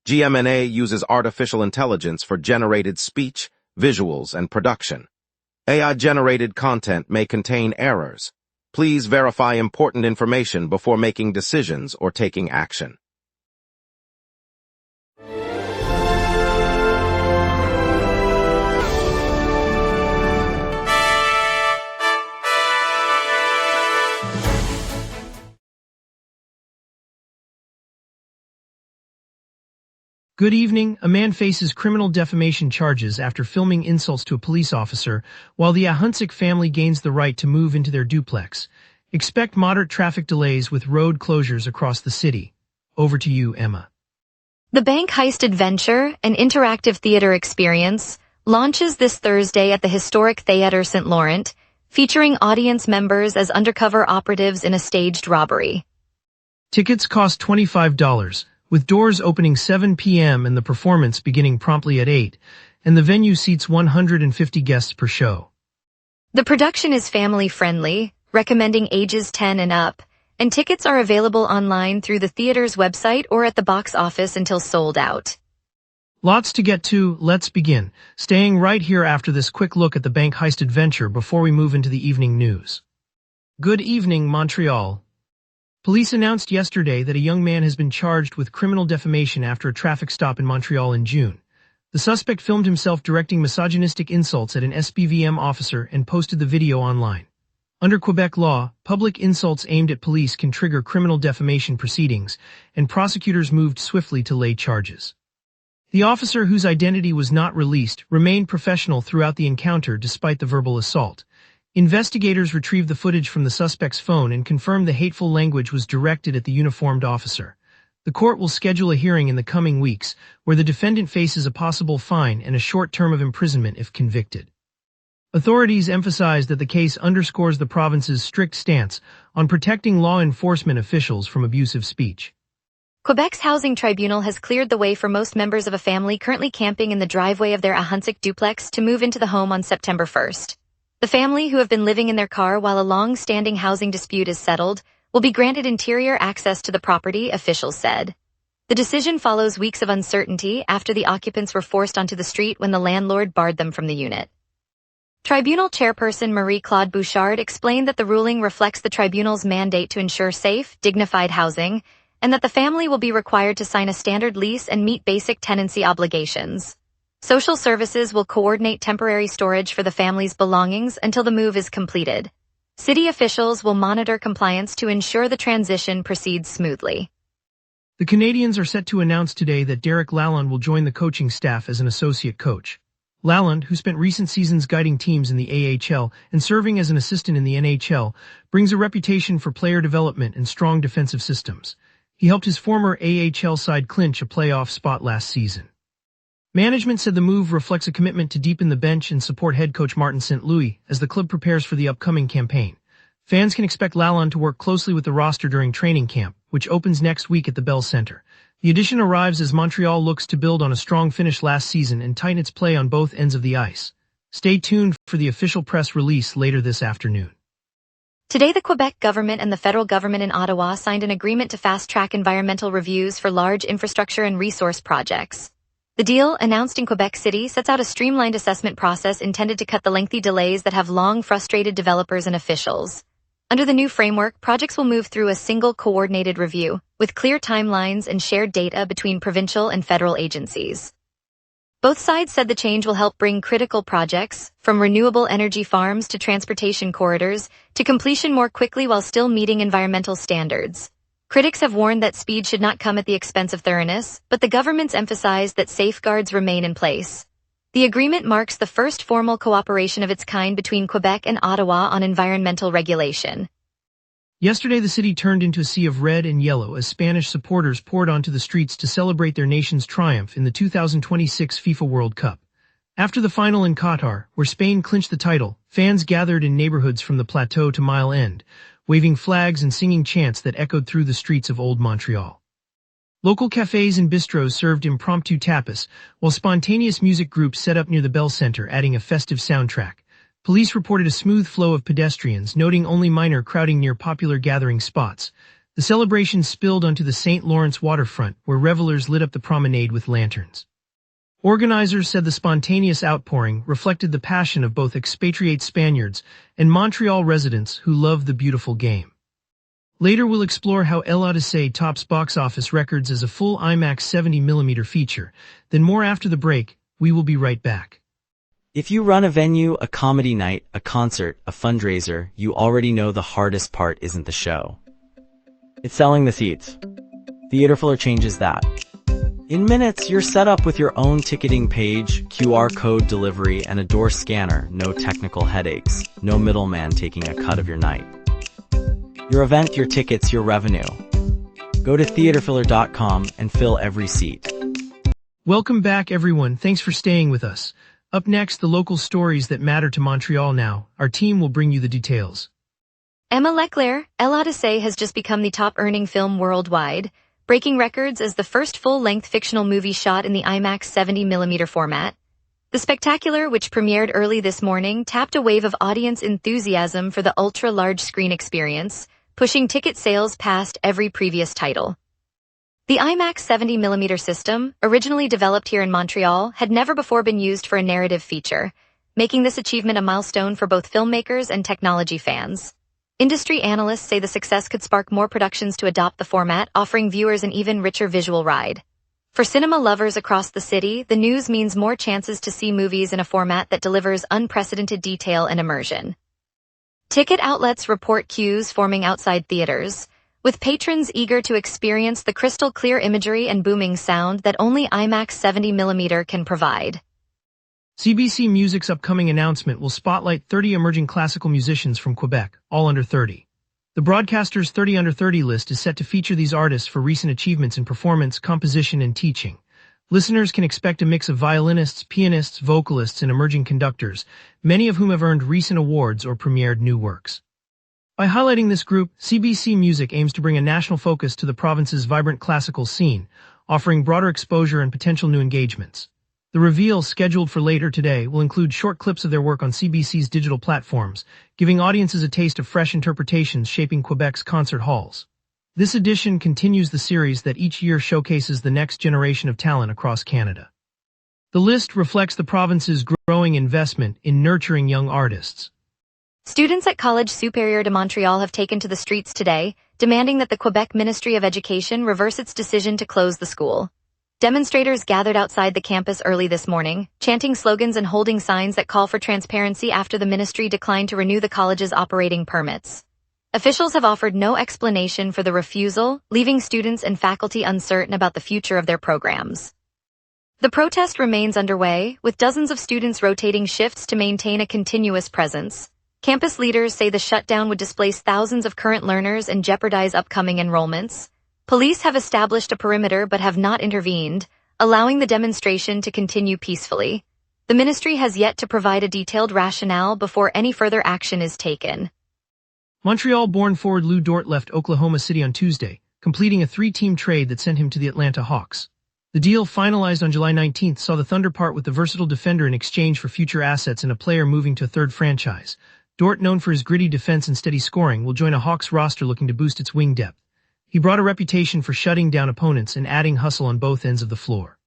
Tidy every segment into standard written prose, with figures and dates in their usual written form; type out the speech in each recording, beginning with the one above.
GMNA uses artificial intelligence for generated speech, visuals, and production. AI-generated content may contain errors. Please verify important information before making decisions or taking action. Good evening. A man faces criminal defamation charges after filming insults to a police officer, while the Ahunsik family gains the right to move into their duplex. Expect moderate traffic delays with road closures across the city. Over to you, Emma. The Bank Heist Adventure, an interactive theater experience, launches this Thursday at the historic Theatre St. Laurent, featuring audience members as undercover operatives in a staged robbery. Tickets cost $25. With doors opening 7 p.m. and the performance beginning promptly at 8, and the venue seats 150 guests per show. The production is family-friendly, recommending ages 10 and up, and tickets are available online through the theater's website or at the box office until sold out. Lots to get to, let's begin, staying right here after this quick look at the Bank Heist Adventure before we move into the evening news. Good evening, Montreal. Police announced yesterday that a young man has been charged with criminal defamation after a traffic stop in Montreal in June. The suspect filmed himself directing misogynistic insults at an SPVM officer and posted the video online. Under Quebec law, public insults aimed at police can trigger criminal defamation proceedings, and prosecutors moved swiftly to lay charges. The officer, whose identity was not released, remained professional throughout the encounter despite the verbal assault. Investigators retrieved the footage from the suspect's phone and confirmed the hateful language was directed at the uniformed officer. The court will schedule a hearing in the coming weeks, where the defendant faces a possible fine and a short term of imprisonment if convicted. Authorities emphasized that the case underscores the province's strict stance on protecting law enforcement officials from abusive speech. Quebec's housing tribunal has cleared the way for most members of a family currently camping in the driveway of their Ahunsik duplex to move into the home on September 1st. The family, who have been living in their car while a long-standing housing dispute is settled, will be granted interior access to the property, officials said. The decision follows weeks of uncertainty after the occupants were forced onto the street when the landlord barred them from the unit. Tribunal chairperson Marie-Claude Bouchard explained that the ruling reflects the tribunal's mandate to ensure safe, dignified housing, and that the family will be required to sign a standard lease and meet basic tenancy obligations. Social services will coordinate temporary storage for the family's belongings until the move is completed. City officials will monitor compliance to ensure the transition proceeds smoothly. The Canadiens are set to announce today that Derek Lalonde will join the coaching staff as an associate coach. Lalonde, who spent recent seasons guiding teams in the AHL and serving as an assistant in the NHL, brings a reputation for player development and strong defensive systems. He helped his former AHL side clinch a playoff spot last season. Management said the move reflects a commitment to deepen the bench and support head coach Martin St. Louis as the club prepares for the upcoming campaign. Fans can expect Lalonde to work closely with the roster during training camp, which opens next week at the Bell Centre. The addition arrives as Montreal looks to build on a strong finish last season and tighten its play on both ends of the ice. Stay tuned for the official press release later this afternoon. Today, the Quebec government and the federal government in Ottawa signed an agreement to fast-track environmental reviews for large infrastructure and resource projects. The deal, announced in Quebec City, sets out a streamlined assessment process intended to cut the lengthy delays that have long frustrated developers and officials. Under the new framework, projects will move through a single coordinated review, with clear timelines and shared data between provincial and federal agencies. Both sides said the change will help bring critical projects, from renewable energy farms to transportation corridors, to completion more quickly while still meeting environmental standards. Critics have warned that speed should not come at the expense of thoroughness, but the government's emphasized that safeguards remain in place. The agreement marks the first formal cooperation of its kind between Quebec and Ottawa on environmental regulation. Yesterday, the city turned into a sea of red and yellow as Spanish supporters poured onto the streets to celebrate their nation's triumph in the 2026 FIFA World Cup. After the final in Qatar, where Spain clinched the title, fans gathered in neighborhoods from the Plateau to Mile End, waving flags and singing chants that echoed through the streets of Old Montreal. Local cafes and bistros served impromptu tapas, while spontaneous music groups set up near the Bell Centre, adding a festive soundtrack. Police reported a smooth flow of pedestrians, noting only minor crowding near popular gathering spots. The celebration spilled onto the St. Lawrence waterfront, where revelers lit up the promenade with lanterns. Organizers said the spontaneous outpouring reflected the passion of both expatriate Spaniards and Montreal residents who love the beautiful game. Later we'll explore how El Odyssey tops box office records as a full IMAX 70mm feature. Then more after the break. We will be right back. If you run a venue, a comedy night, a concert, a fundraiser, you already know the hardest part isn't the show. It's selling the seats. Theaterfiller changes that. In minutes, you're set up with your own ticketing page, QR code delivery, and a door scanner. No technical headaches. No middleman taking a cut of your night. Your event, your tickets, your revenue. Go to theaterfiller.com and fill every seat. Welcome back, everyone. Thanks for staying with us. Up next, the local stories that matter to Montreal now. Our team will bring you the details. Emma Leclair, El Odyssey has just become the top-earning film worldwide, breaking records as the first full-length fictional movie shot in the IMAX 70mm format. The spectacular, which premiered early this morning, tapped a wave of audience enthusiasm for the ultra-large screen experience, pushing ticket sales past every previous title. The IMAX 70mm system, originally developed here in Montreal, had never before been used for a narrative feature, making this achievement a milestone for both filmmakers and technology fans. Industry analysts say the success could spark more productions to adopt the format, offering viewers an even richer visual ride. For cinema lovers across the city, the news means more chances to see movies in a format that delivers unprecedented detail and immersion. Ticket outlets report queues forming outside theaters, with patrons eager to experience the crystal-clear imagery and booming sound that only IMAX 70mm can provide. CBC Music's upcoming announcement will spotlight 30 emerging classical musicians from Quebec, all under 30. The broadcaster's 30 under 30 list is set to feature these artists for recent achievements in performance, composition, and teaching. Listeners can expect a mix of violinists, pianists, vocalists, and emerging conductors, many of whom have earned recent awards or premiered new works. By highlighting this group, CBC Music aims to bring a national focus to the province's vibrant classical scene, offering broader exposure and potential new engagements. The reveal, scheduled for later today, will include short clips of their work on CBC's digital platforms, giving audiences a taste of fresh interpretations shaping Quebec's concert halls. This edition continues the series that each year showcases the next generation of talent across Canada. The list reflects the province's growing investment in nurturing young artists. Students at College Supérieur de Montréal have taken to the streets today, demanding that the Quebec Ministry of Education reverse its decision to close the school. Demonstrators gathered outside the campus early this morning, chanting slogans and holding signs that call for transparency after the ministry declined to renew the college's operating permits. Officials have offered no explanation for the refusal, leaving students and faculty uncertain about the future of their programs. The protest remains underway, with dozens of students rotating shifts to maintain a continuous presence. Campus leaders say the shutdown would displace thousands of current learners and jeopardize upcoming enrollments. Police have established a perimeter but have not intervened, allowing the demonstration to continue peacefully. The ministry has yet to provide a detailed rationale before any further action is taken. Montreal-born forward Lou Dort left Oklahoma City on Tuesday, completing a three-team trade that sent him to the Atlanta Hawks. The deal, finalized on July 19th, saw the Thunder part with the versatile defender in exchange for future assets and a player moving to a third franchise. Dort, known for his gritty defense and steady scoring, will join a Hawks roster looking to boost its wing depth. He brought a reputation for shutting down opponents and adding hustle on both ends of the floor.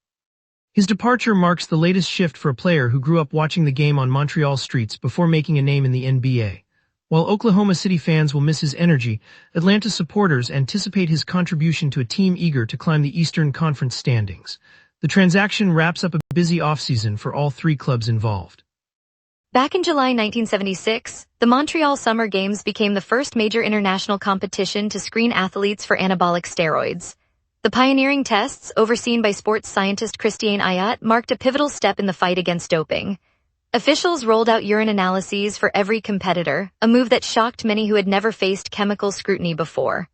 His departure marks the latest shift for a player who grew up watching the game on Montreal streets before making a name in the NBA. While Oklahoma City fans will miss his energy, Atlanta supporters anticipate his contribution to a team eager to climb the Eastern Conference standings. The transaction wraps up a busy offseason for all three clubs involved. Back in July 1976, the Montreal Summer Games became the first major international competition to screen athletes for anabolic steroids. The pioneering tests, overseen by sports scientist Christiane Ayat, marked a pivotal step in the fight against doping. Officials rolled out urine analyses for every competitor, a move that shocked many who had never faced chemical scrutiny before.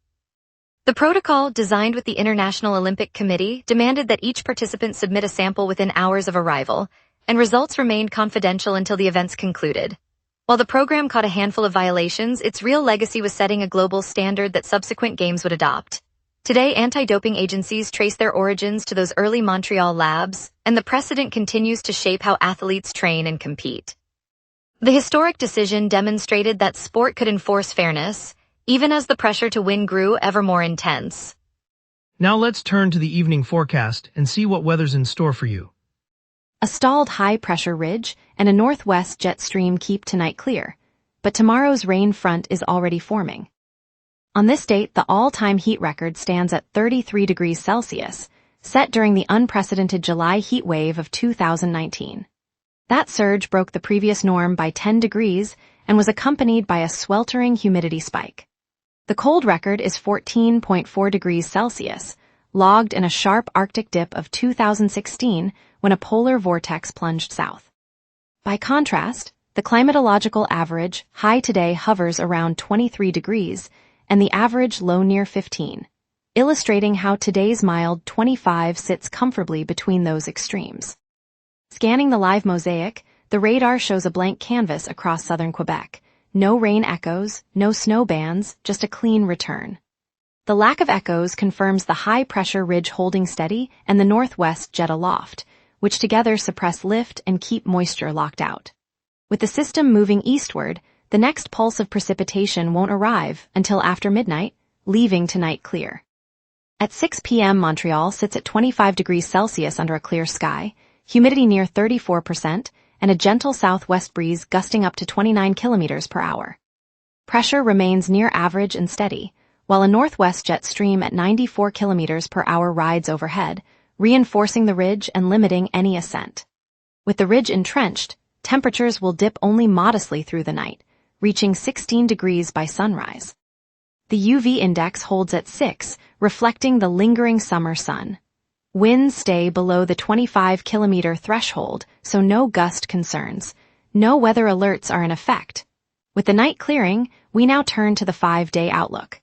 The protocol, designed with the International Olympic Committee, demanded that each participant submit a sample within hours of arrival, and results remained confidential until the events concluded. While the program caught a handful of violations, its real legacy was setting a global standard that subsequent games would adopt. Today, anti-doping agencies trace their origins to those early Montreal labs, and the precedent continues to shape how athletes train and compete. The historic decision demonstrated that sport could enforce fairness, even as the pressure to win grew ever more intense. Now let's turn to the evening forecast and see what weather's in store for you. A stalled high-pressure ridge and a northwest jet stream keep tonight clear, but tomorrow's rain front is already forming. On this date, the all-time heat record stands at 33 degrees Celsius, set during the unprecedented July heat wave of 2019. That surge broke the previous norm by 10 degrees and was accompanied by a sweltering humidity spike. The cold record is 14.4 degrees Celsius, logged in a sharp Arctic dip of 2016 when a polar vortex plunged south. By contrast, the climatological average high today hovers around 23 degrees and the average low near 15, illustrating how today's mild 25 sits comfortably between those extremes. Scanning the live mosaic, the radar shows a blank canvas across southern Quebec. No rain echoes, no snow bands, just a clean return. The lack of echoes confirms the high-pressure ridge holding steady and the northwest jet aloft, which together suppress lift and keep moisture locked out. With the system moving eastward, the next pulse of precipitation won't arrive until after midnight, leaving tonight clear. At 6 p.m. Montreal sits at 25 degrees Celsius under a clear sky, humidity near 34%, and a gentle southwest breeze gusting up to 29 kilometers per hour. Pressure remains near average and steady, while a northwest jet stream at 94 kilometers per hour rides overhead, reinforcing the ridge and limiting any ascent. With the ridge entrenched, temperatures will dip only modestly through the night, reaching 16 degrees by sunrise. The UV index holds at 6, reflecting the lingering summer sun. Winds stay below the 25-kilometer threshold, so no gust concerns. No weather alerts are in effect. With the night clearing, we now turn to the 5-day outlook.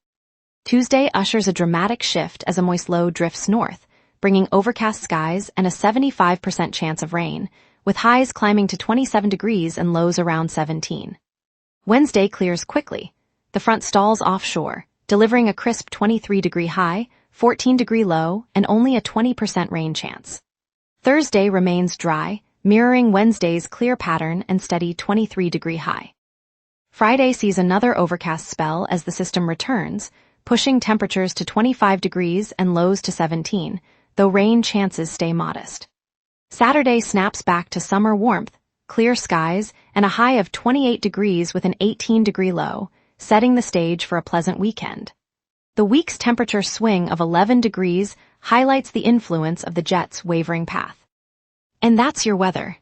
Tuesday ushers a dramatic shift as a moist low drifts north, bringing overcast skies and a 75% chance of rain, with highs climbing to 27 degrees and lows around 17. Wednesday clears quickly. The front stalls offshore, delivering a crisp 23-degree high, 14-degree low, and only a 20% rain chance. Thursday remains dry, mirroring Wednesday's clear pattern and steady 23-degree high. Friday sees another overcast spell as the system returns, pushing temperatures to 25 degrees and lows to 17, though rain chances stay modest. Saturday snaps back to summer warmth, clear skies, and a high of 28 degrees with an 18-degree low, setting the stage for a pleasant weekend. The week's temperature swing of 11 degrees highlights the influence of the jet's wavering path. And that's your weather.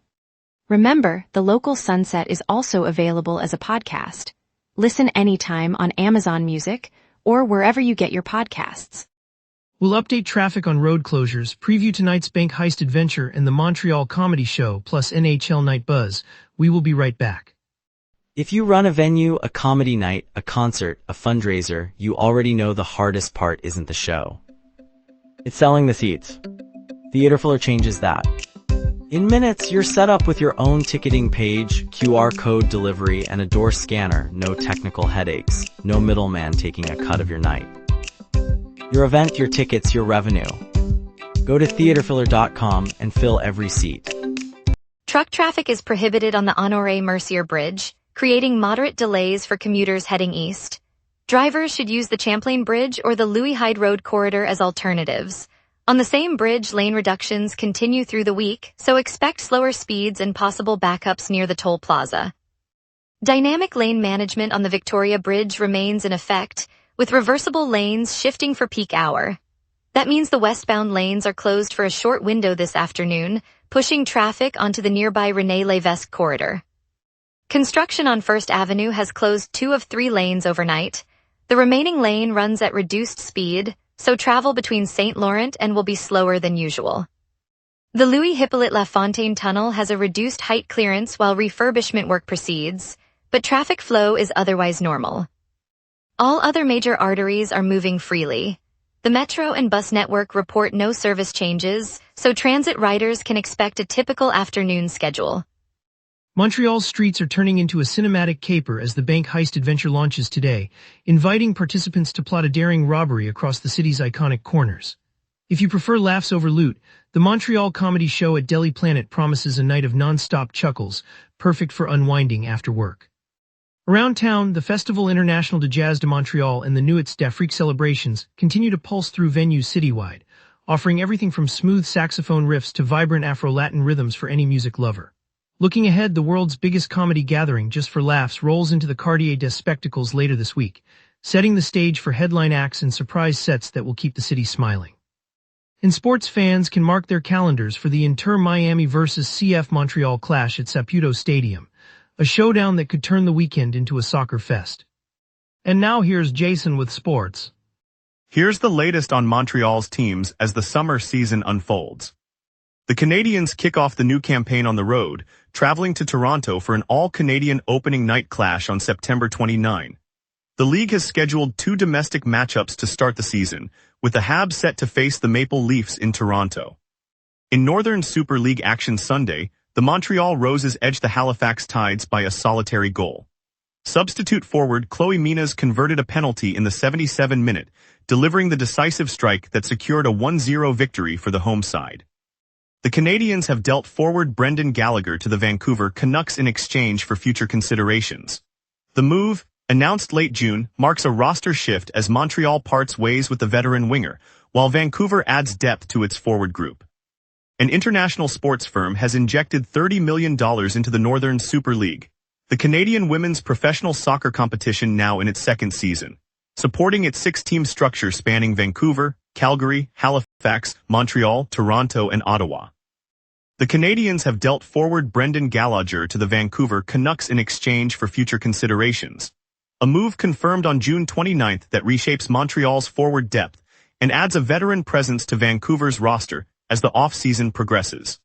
Remember, the local sunset is also available as a podcast. Listen anytime on Amazon Music or wherever you get your podcasts. We'll update traffic on road closures, preview tonight's bank heist adventure and the Montreal comedy show, plus NHL night buzz. We will be right back. If you run a venue, a comedy night, a concert, a fundraiser, you already know the hardest part isn't the show. It's selling the seats. Theaterfiller changes that. In minutes, you're set up with your own ticketing page, QR code delivery, and a door scanner. No technical headaches. No middleman taking a cut of your night. Your event, your tickets, your revenue. Go to theaterfiller.com and fill every seat. Truck traffic is prohibited on the Honoré-Mercier Bridge, creating moderate delays for commuters heading east. Drivers should use the Champlain Bridge or the Louis Hyde Road corridor as alternatives. On the same bridge, lane reductions continue through the week, so expect slower speeds and possible backups near the toll plaza. Dynamic lane management on the Victoria Bridge remains in effect, with reversible lanes shifting for peak hour. That means the westbound lanes are closed for a short window this afternoon, pushing traffic onto the nearby René Lévesque corridor. Construction on First Avenue has closed 2 of 3 lanes overnight. The remaining lane runs at reduced speed, so travel between St. Laurent and will be slower than usual. The Louis-Hippolyte Lafontaine Tunnel has a reduced height clearance while refurbishment work proceeds, but traffic flow is otherwise normal. All other major arteries are moving freely. The metro and bus network report no service changes, so transit riders can expect a typical afternoon schedule. Montreal's streets are turning into a cinematic caper as the bank heist adventure launches today, inviting participants to plot a daring robbery across the city's iconic corners. If you prefer laughs over loot, the Montreal comedy show at Deli Planet promises a night of non-stop chuckles, perfect for unwinding after work. Around town, the Festival International de Jazz de Montreal and the Nuits d'Afrique celebrations continue to pulse through venues citywide, offering everything from smooth saxophone riffs to vibrant Afro-Latin rhythms for any music lover. Looking ahead, the world's biggest comedy gathering just for laughs rolls into the Quartier des Spectacles later this week, setting the stage for headline acts and surprise sets that will keep the city smiling. And sports fans can mark their calendars for the Inter Miami vs CF Montreal clash at Saputo Stadium, a showdown that could turn the weekend into a soccer fest. And now here's Jason with sports. Here's the latest on Montreal's teams as the summer season unfolds. The Canadiens kick off the new campaign on the road, traveling to Toronto for an all-Canadian opening night clash on September 29. The league has scheduled 2 domestic matchups to start the season, with the Habs set to face the Maple Leafs in Toronto. In Northern Super League action Sunday, the Montreal Roses edged the Halifax Tides by a solitary goal. Substitute forward Chloe Minas converted a penalty in the 77th minute, delivering the decisive strike that secured a 1-0 victory for the home side. The Canadiens have dealt forward Brendan Gallagher to the Vancouver Canucks in exchange for future considerations. The move, announced late June, marks a roster shift as Montreal parts ways with the veteran winger, while Vancouver adds depth to its forward group. An international sports firm has injected $30 million into the Northern Super League, the Canadian women's professional soccer competition now in its 2nd season, supporting its 6-team structure spanning Vancouver, Calgary, Halifax, Montreal, Toronto, and Ottawa. The Canadiens have dealt forward Brendan Gallagher to the Vancouver Canucks in exchange for future considerations, a move confirmed on June 29 that reshapes Montreal's forward depth and adds a veteran presence to Vancouver's roster as the off-season progresses.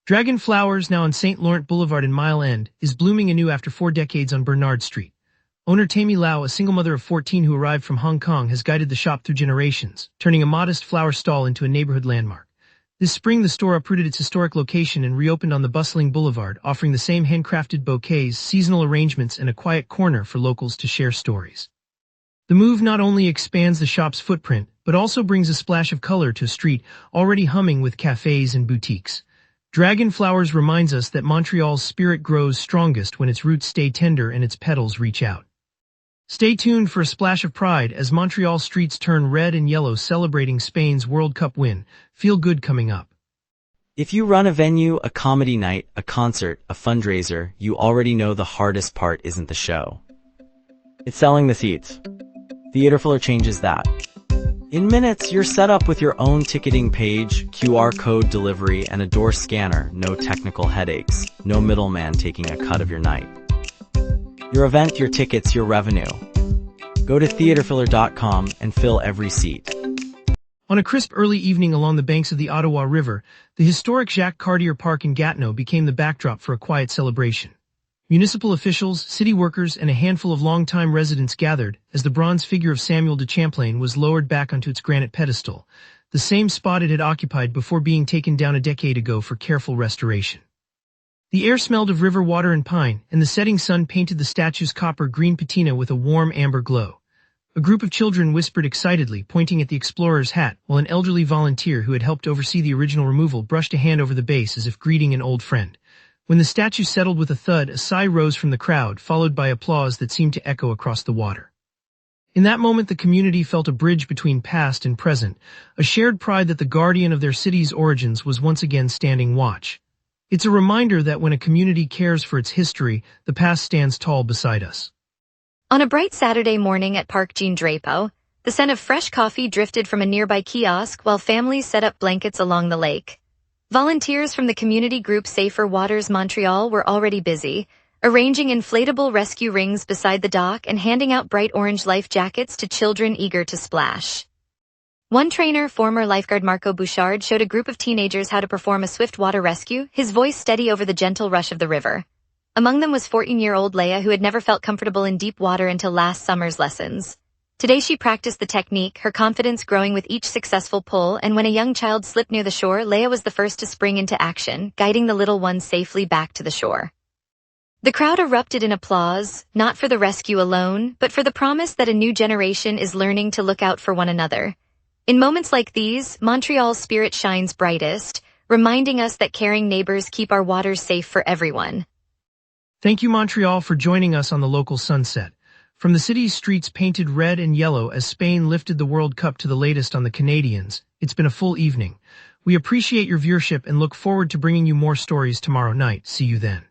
Dragon Flowers, now on St. Laurent Boulevard in Mile End, is blooming anew after 4 decades on Bernard Street. Owner Tammy Lau, a single mother of 14 who arrived from Hong Kong, has guided the shop through generations, turning a modest flower stall into a neighborhood landmark. This spring, the store uprooted its historic location and reopened on the bustling boulevard, offering the same handcrafted bouquets, seasonal arrangements, and a quiet corner for locals to share stories. The move not only expands the shop's footprint, but also brings a splash of color to a street already humming with cafes and boutiques. Dragon Flowers reminds us that Montreal's spirit grows strongest when its roots stay tender and its petals reach out. Stay tuned for a splash of pride as Montreal streets turn red and yellow celebrating Spain's World Cup win. Feel good coming up. If you run a venue, a comedy night, a concert, a fundraiser, you already know the hardest part isn't the show. It's selling the seats. Theaterfiller changes that. In minutes, you're set up with your own ticketing page, QR code delivery, and a door scanner. No technical headaches. No middleman taking a cut of your night. Your event, your tickets, your revenue. Go to theaterfiller.com and fill every seat. On a crisp early evening along the banks of the Ottawa River, the historic Jacques Cartier Park in Gatineau became the backdrop for a quiet celebration. Municipal officials, city workers, and a handful of longtime residents gathered as the bronze figure of Samuel de Champlain was lowered back onto its granite pedestal, the same spot it had occupied before being taken down a decade ago for careful restoration. The air smelled of river water and pine, and the setting sun painted the statue's copper-green patina with a warm amber glow. A group of children whispered excitedly, pointing at the explorer's hat, while an elderly volunteer who had helped oversee the original removal brushed a hand over the base as if greeting an old friend. When the statue settled with a thud, a sigh rose from the crowd, followed by applause that seemed to echo across the water. In that moment, the community felt a bridge between past and present, a shared pride that the guardian of their city's origins was once again standing watch. It's a reminder that when a community cares for its history, the past stands tall beside us. On a bright Saturday morning at Parc Jean Drapeau, the scent of fresh coffee drifted from a nearby kiosk while families set up blankets along the lake. Volunteers from the community group Safer Waters Montreal were already busy, arranging inflatable rescue rings beside the dock and handing out bright orange life jackets to children eager to splash. One trainer, former lifeguard Marco Bouchard, showed a group of teenagers how to perform a swift water rescue, his voice steady over the gentle rush of the river. Among them was 14-year-old Leia, who had never felt comfortable in deep water until last summer's lessons. Today she practiced the technique, her confidence growing with each successful pull, and when a young child slipped near the shore, Leia was the first to spring into action, guiding the little one safely back to the shore. The crowd erupted in applause, not for the rescue alone, but for the promise that a new generation is learning to look out for one another. In moments like these, Montreal's spirit shines brightest, reminding us that caring neighbors keep our waters safe for everyone. Thank you, Montreal, for joining us on the local sunset. From the city's streets painted red and yellow as Spain lifted the World Cup to the latest on the Canadians, it's been a full evening. We appreciate your viewership and look forward to bringing you more stories tomorrow night. See you then.